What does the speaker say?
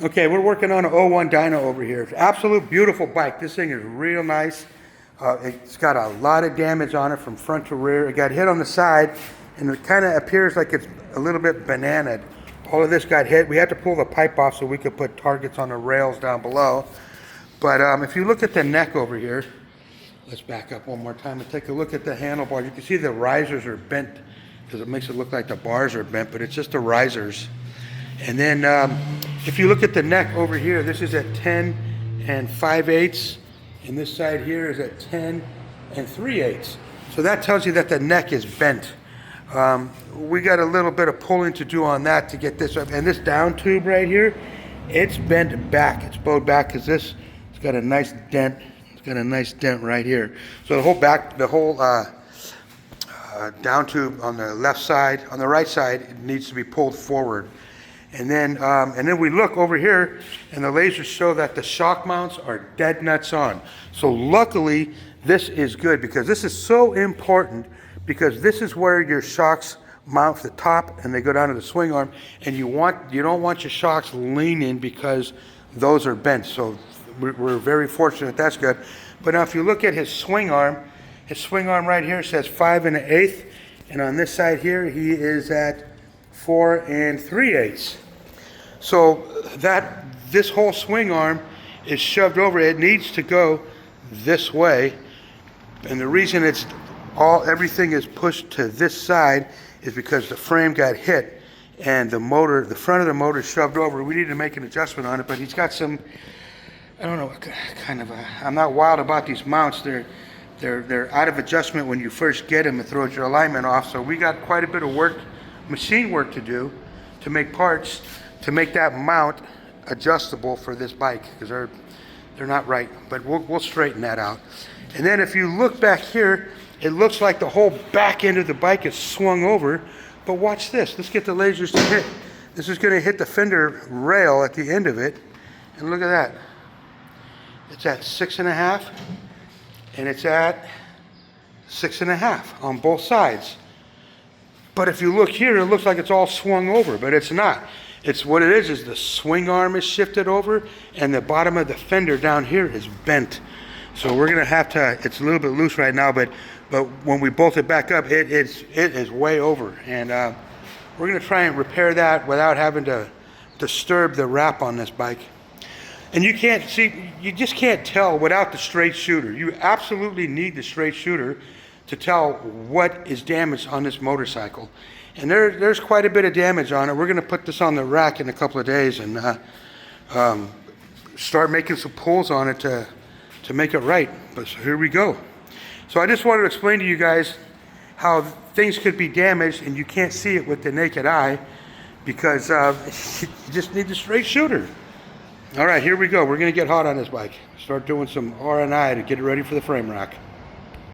Okay, we're working on an '01 Dyna over here. Absolute beautiful bike. This thing is real nice. It's got a lot of damage on it from front to rear. It got hit on the side, and it kind of appears like it's a little bit bananaed. All of this got hit. We had to pull the pipe off so we could put targets on the rails down below. But if you look at the neck over here, let's back up one more time and take a look at the handlebar. You can see the risers are bent because it makes it look like the bars are bent, but it's just the risers. And then if you look at the neck over here, this is at 10 and 5/8, and this side here is at 10 and 3/8. So that tells you that the neck is bent. We got a little bit of pulling to do on that to get this up. And this down tube right here, it's bent back. It's bowed back because it's got a nice dent. It's got a nice dent right here. So the whole down tube on the left side, on the right side, it needs to be pulled forward. And then we look over here, and the lasers show that the shock mounts are dead nuts on. So luckily, this is good because this is so important, because this is where your shocks mount to the top and they go down to the swing arm, and you don't want your shocks leaning because those are bent. So we're very fortunate. That's good. But now if you look at his swing arm right here says 5 1/8, and on this side here he is at 4 3/8. So this whole swing arm is shoved over. It needs to go this way, and the reason everything is pushed to this side is because the frame got hit and the front of the motor is shoved over. We need to make an adjustment on it, but he's got some, I don't know, I'm not wild about these mounts. They're out of adjustment when you first get them. It throws your alignment off. So we got quite a bit of work, machine work to do to make parts to make that mount adjustable for this bike, because they're not right. But we'll straighten that out. And then if you look back here, it looks like the whole back end of the bike is swung over. But watch this. Let's get the lasers to hit. This is going to hit the fender rail at the end of it. And look at that. It's at 6 1/2, and it's at 6 1/2 on both sides. But if you look here, it looks like it's all swung over, but it's not. It's what it is the swing arm is shifted over, and the bottom of the fender down here is bent. So we're gonna have to, it's a little bit loose right now, but when we bolt it back up, it is way over. And we're gonna try and repair that without having to disturb the wrap on this bike. And you just can't tell without the straight shooter. You absolutely need the straight shooter to tell what is damaged on this motorcycle. And there's quite a bit of damage on it. We're going to put this on the rack in a couple of days and start making some pulls on it to make it right. But so here we go. So I just wanted to explain to you guys how things could be damaged and you can't see it with the naked eye because you just need the straight shooter. All right, here we go. We're going to get hot on this bike. Start doing some R&I to get it ready for the frame rack.